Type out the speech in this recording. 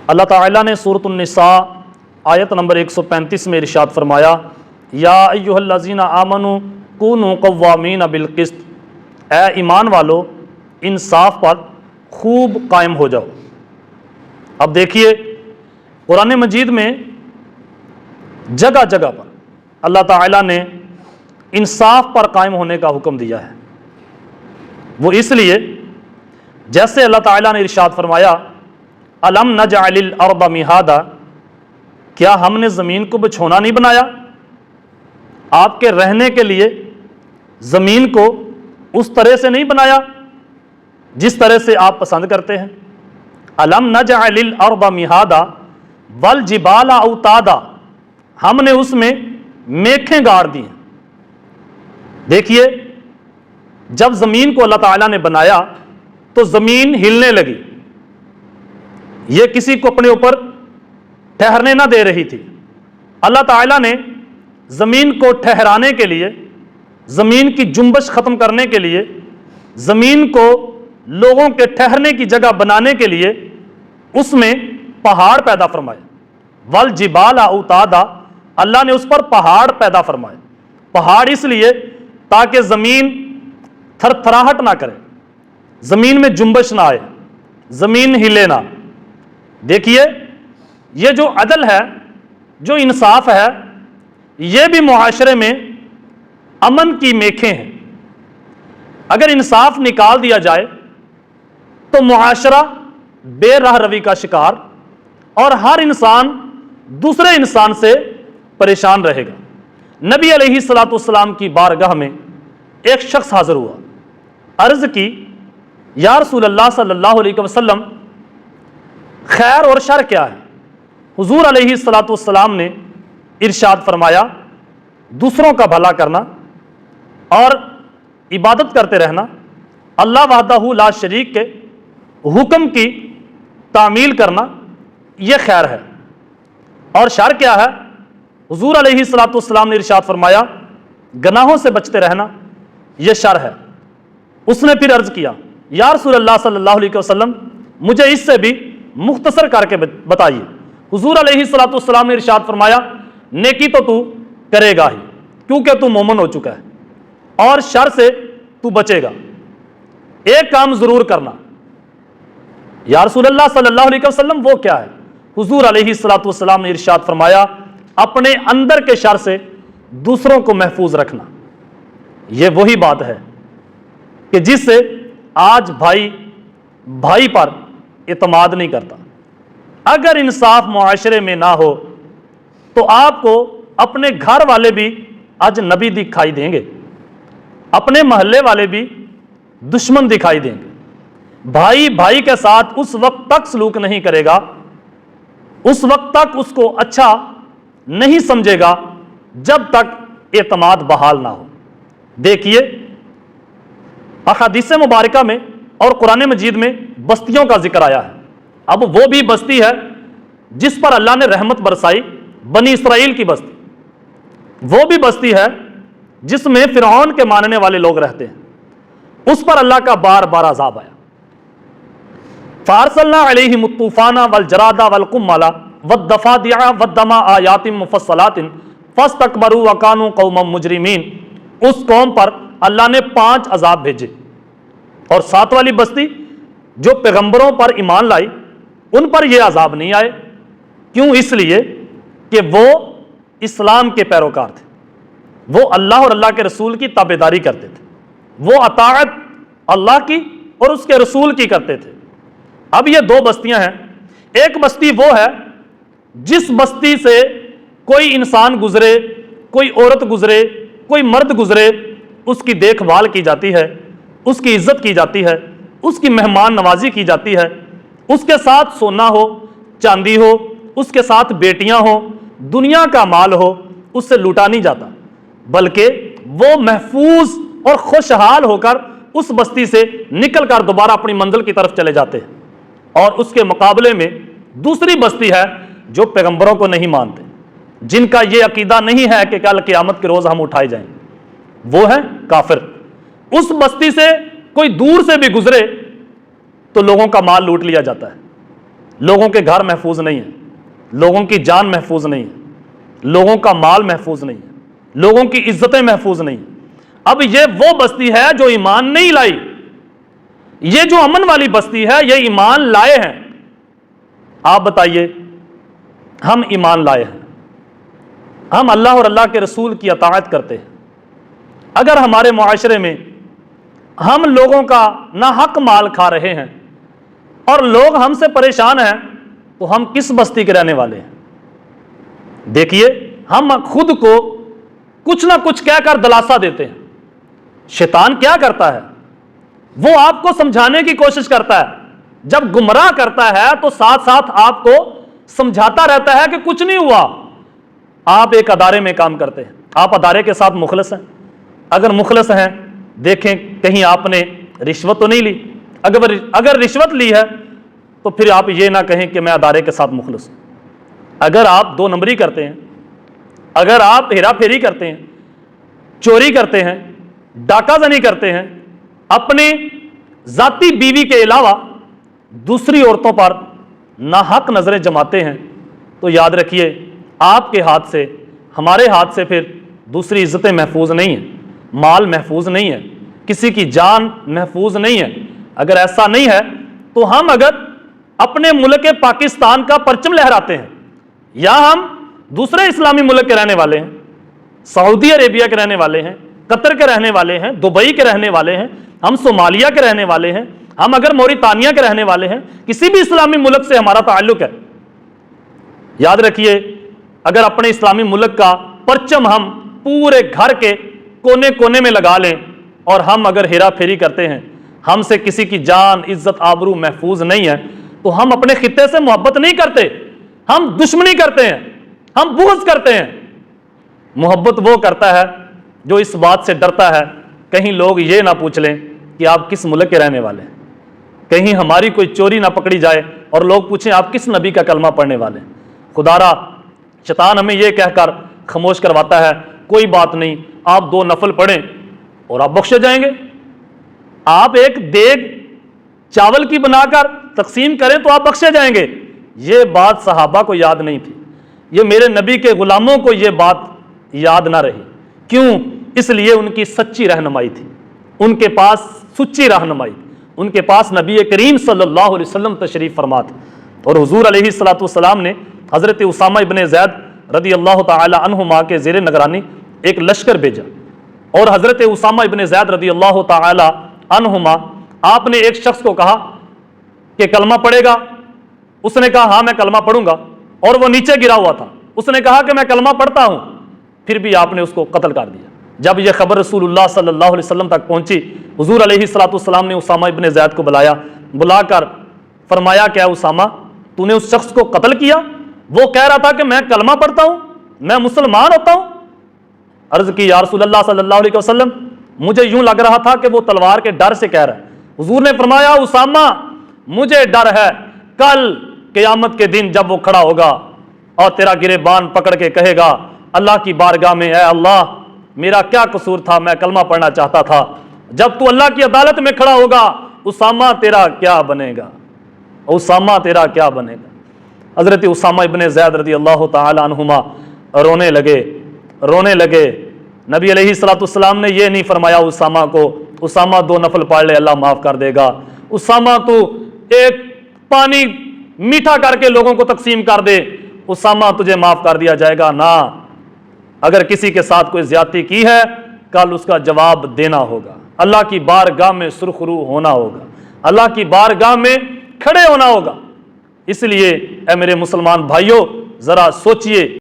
اللہ تعالیٰ نے سورۃ النساء آیت نمبر 135 میں ارشاد فرمایا، یا ایھا الذین آمنوا کونوا قوامین بالقسط، اے ایمان والو انصاف پر خوب قائم ہو جاؤ۔ اب دیکھیے قرآن مجید میں جگہ جگہ پر اللہ تعالیٰ نے انصاف پر قائم ہونے کا حکم دیا ہے۔ وہ اس لیے جیسے اللہ تعالیٰ نے ارشاد فرمایا، الم نجعل الارض مہادا، کیا ہم نے زمین کو بچھونا نہیں بنایا؟ آپ کے رہنے کے لیے زمین کو اس طرح سے نہیں بنایا جس طرح سے آپ پسند کرتے ہیں۔ الم نجعل الارض مہادا والجبال اوتادا، ہم نے اس میں میخیں گاڑ دی ہیں۔ دیکھیے جب زمین کو اللہ تعالیٰ نے بنایا تو زمین ہلنے لگی، یہ کسی کو اپنے اوپر ٹھہرنے نہ دے رہی تھی۔ اللہ تعالیٰ نے زمین کو ٹھہرانے کے لیے، زمین کی جنبش ختم کرنے کے لیے، زمین کو لوگوں کے ٹھہرنے کی جگہ بنانے کے لیے اس میں پہاڑ پیدا فرمائے۔ والجبال اوتادا، اللہ نے اس پر پہاڑ پیدا فرمائے۔ پہاڑ اس لیے تاکہ زمین تھر تھراہٹ نہ کرے، زمین میں جنبش نہ آئے، زمین ہلے نہ۔ دیکھیے یہ جو عدل ہے، جو انصاف ہے، یہ بھی معاشرے میں امن کی میخیں ہیں۔ اگر انصاف نکال دیا جائے تو معاشرہ بے راہ روی کا شکار اور ہر انسان دوسرے انسان سے پریشان رہے گا۔ نبی علیہ الصلوۃ والسلام کی بارگاہ میں ایک شخص حاضر ہوا، عرض کی، یا رسول اللہ صلی اللہ علیہ وسلم خیر اور شر کیا ہے؟ حضور علیہ الصلوۃ والسلام نے ارشاد فرمایا، دوسروں کا بھلا کرنا اور عبادت کرتے رہنا، اللہ وحدہ لا شریک کے حکم کی تعمیل کرنا، یہ خیر ہے۔ اور شر کیا ہے؟ حضور علیہ الصلوۃ والسلام نے ارشاد فرمایا، گناہوں سے بچتے رہنا، یہ شر ہے۔ اس نے پھر عرض کیا، یا رسول اللہ صلی اللہ علیہ وسلم مجھے اس سے بھی مختصر کر کے بتائیے۔ حضور علیہ الصلوۃ والسلام نے ارشاد فرمایا، نیکی تو کرے گا ہی کیونکہ تو مومن ہو چکا ہے، اور شر سے تو بچے گا، ایک کام ضرور کرنا۔ یا رسول اللہ صلی اللہ علیہ وسلم وہ کیا ہے؟ حضور علیہ الصلوۃ والسلام نے ارشاد فرمایا، اپنے اندر کے شر سے دوسروں کو محفوظ رکھنا۔ یہ وہی بات ہے کہ جس سے آج بھائی پر اعتماد نہیں کرتا۔ اگر انصاف معاشرے میں نہ ہو تو آپ کو اپنے گھر والے بھی اجنبی دکھائی دیں گے، اپنے محلے والے بھی دشمن دکھائی دیں گے۔ بھائی کے ساتھ اس وقت تک سلوک نہیں کرے گا، اس وقت تک اس کو اچھا نہیں سمجھے گا جب تک اعتماد بحال نہ ہو۔ دیکھیے احادیث مبارکہ میں اور قرآن مجید میں بستیوں کا ذکر آیا ہے۔ اب وہ بھی بستی ہے جس پر اللہ نے رحمت برسائی، بنی اسرائیل کی بستی۔ وہ بھی بستی ہے جس میں فرعون کے ماننے والے لوگ رہتے ہیں، اس پر اللہ کا بار بار عذاب آیا۔ فارسلنا علیہم الطوفان والجراد والقمل والضفادع والدم آیات مفصلات فاستکبروا وکانوا قوما مجرمین۔ اس قوم پر اللہ نے 5 عذاب بھیجے، اور 7 والی بستی جو پیغمبروں پر ایمان لائی ان پر یہ عذاب نہیں آئے۔ کیوں؟ اس لیے کہ وہ اسلام کے پیروکار تھے، وہ اللہ اور اللہ کے رسول کی تابعداری کرتے تھے، وہ اطاعت اللہ کی اور اس کے رسول کی کرتے تھے۔ اب یہ 2 بستیاں ہیں۔ ایک بستی وہ ہے جس بستی سے کوئی انسان گزرے، کوئی عورت گزرے، کوئی مرد گزرے، اس کی دیکھ بھال کی جاتی ہے، اس کی عزت کی جاتی ہے، اس کی مہمان نوازی کی جاتی ہے، اس کے ساتھ سونا ہو، چاندی ہو، اس کے ساتھ بیٹیاں ہوں، دنیا کا مال ہو، اس سے لوٹا نہیں جاتا، بلکہ وہ محفوظ اور خوشحال ہو کر اس بستی سے نکل کر دوبارہ اپنی منزل کی طرف چلے جاتے ہیں۔ اور اس کے مقابلے میں دوسری بستی ہے جو پیغمبروں کو نہیں مانتے، جن کا یہ عقیدہ نہیں ہے کہ کل قیامت کے روز ہم اٹھائے جائیں، وہ ہیں کافر۔ اس بستی سے کوئی دور سے بھی گزرے تو لوگوں کا مال لوٹ لیا جاتا ہے، لوگوں کے گھر محفوظ نہیں ہیں, لوگوں کی جان محفوظ نہیں ہے, لوگوں کا مال محفوظ نہیں ہے, لوگوں کی عزتیں محفوظ نہیں ہیں. اب یہ وہ بستی ہے جو ایمان نہیں لائی. یہ جو امن والی بستی ہے یہ ایمان لائے ہیں. آپ بتائیے, ہم ایمان لائے ہیں, ہم اللہ اور اللہ کے رسول کی اطاعت کرتے ہیں. اگر ہمارے معاشرے میں ہم لوگوں کا ناحق مال کھا رہے ہیں اور لوگ ہم سے پریشان ہیں تو ہم کس بستی کے رہنے والے ہیں؟ دیکھیے, ہم خود کو کچھ نہ کچھ کہہ کر دلاسا دیتے ہیں. شیطان کیا کرتا ہے؟ وہ آپ کو سمجھانے کی کوشش کرتا ہے. جب گمراہ کرتا ہے تو ساتھ ساتھ آپ کو سمجھاتا رہتا ہے کہ کچھ نہیں ہوا. آپ ایک ادارے میں کام کرتے ہیں, آپ ادارے کے ساتھ مخلص ہیں. اگر مخلص ہیں, دیکھیں کہیں آپ نے رشوت تو نہیں لی. اگر رشوت لی ہے تو پھر آپ یہ نہ کہیں کہ میں ادارے کے ساتھ مخلص ہوں. اگر آپ 2 نمبری کرتے ہیں, اگر آپ ہیرا پھیری کرتے ہیں, چوری کرتے ہیں, ڈاکہ زنی کرتے ہیں, اپنی ذاتی بیوی کے علاوہ دوسری عورتوں پر ناحق نظریں جماتے ہیں, تو یاد رکھیے آپ کے ہاتھ سے, ہمارے ہاتھ سے پھر دوسری عزتیں محفوظ نہیں ہیں, مال محفوظ نہیں ہے, کسی کی جان محفوظ نہیں ہے. اگر ایسا نہیں ہے تو ہم اگر اپنے ملک پاکستان کا پرچم لہراتے ہیں یا ہم دوسرے اسلامی ملک کے رہنے والے ہیں, سعودی عربیہ کے رہنے والے ہیں, قطر کے رہنے والے ہیں, دبئی کے رہنے والے ہیں, ہم صومالیہ کے رہنے والے ہیں, ہم اگر موریتانیہ کے رہنے والے ہیں, کسی بھی اسلامی ملک سے ہمارا تعلق ہے, یاد رکھیے اگر اپنے اسلامی ملک کا پرچم ہم پورے گھر کے کونے کونے میں لگا لیں اور ہم اگر ہیرا پھیری کرتے ہیں, ہم سے کسی کی جان عزت آبرو محفوظ نہیں ہے, تو ہم اپنے خطے سے محبت نہیں کرتے, ہم دشمنی کرتے ہیں, ہم بغض کرتے ہیں. محبت وہ کرتا ہے جو اس بات سے ڈرتا ہے کہیں لوگ یہ نہ پوچھ لیں کہ آپ کس ملک کے رہنے والے ہیں, کہیں ہماری کوئی چوری نہ پکڑی جائے اور لوگ پوچھیں آپ کس نبی کا کلمہ پڑھنے والے ہیں. خدارا شیطان ہمیں یہ کہہ کر خاموش کرواتا ہے کوئی بات نہیں, آپ 2 نفل پڑھیں اور آپ بخشے جائیں گے. آپ ایک دیگ چاول کی بنا کر تقسیم کریں تو آپ بخشے جائیں گے. یہ بات صحابہ کو یاد نہیں تھی, یہ میرے نبی کے غلاموں کو یہ بات یاد نہ رہی. کیوں؟ اس لیے ان کی سچی رہنمائی تھی, ان کے پاس سچی رہنمائی, ان کے پاس نبی کریم صلی اللہ علیہ وسلم تشریف فرما تھے. اور حضور علیہ الصلوۃ والسلام نے حضرت اسامہ ابن زید رضی اللہ تعالی عنہما کے زیر نگرانی ایک لشکر بھیجا, اور حضرت اسامہ ابن زید رضی اللہ تعالی عنہما آپ نے ایک شخص کو کہا کہ کلمہ پڑھے گا. اس نے کہا ہاں میں کلمہ پڑھوں گا, اور وہ نیچے گرا ہوا تھا. اس نے کہا کہ میں کلمہ پڑھتا ہوں, پھر بھی آپ نے اس کو قتل کر دیا. جب یہ خبر رسول اللہ صلی اللہ علیہ وسلم تک پہنچی, حضور علیہ الصلوۃ والسلام نے اسامہ ابن زید کو بلا کر فرمایا کہ اے اسامہ تو نے اس شخص کو قتل کیا, وہ کہہ رہا تھا کہ میں کلمہ پڑھتا ہوں, میں مسلمان ہوتا ہوں. عرض کی یا رسول اللہ صلی اللہ علیہ وسلم مجھے یوں لگ رہا تھا کہ وہ تلوار کے ڈر سے کہہ رہا ہے. حضور نے فرمایا اسامہ مجھے ڈر ہے کل قیامت کے دن جب وہ کھڑا ہوگا اور تیرا گریبان پکڑ کے کہے گا اللہ کی بارگاہ میں اے اللہ میرا کیا قصور تھا, میں کلمہ پڑھنا چاہتا تھا. جب تو اللہ کی عدالت میں کھڑا ہوگا اسامہ تیرا کیا بنے گا, اسامہ تیرا کیا بنے گا. حضرت اسامہ ابن زید رضی اللہ تعالی عنہما رونے لگے. نبی علیہ الصلوۃ والسلام نے یہ نہیں فرمایا اسامہ کو اسامہ 2 نفل پڑھ لے اللہ معاف کر دے گا, اسامہ تو ایک پانی میٹھا کر کے لوگوں کو تقسیم کر دے, اسامہ تجھے معاف کر دیا جائے گا. نہ, اگر کسی کے ساتھ کوئی زیادتی کی ہے کل اس کا جواب دینا ہوگا, اللہ کی بارگاہ میں سرخرو ہونا ہوگا, اللہ کی بارگاہ میں کھڑے ہونا ہوگا. اس لیے اے میرے مسلمان بھائیوں ذرا سوچئے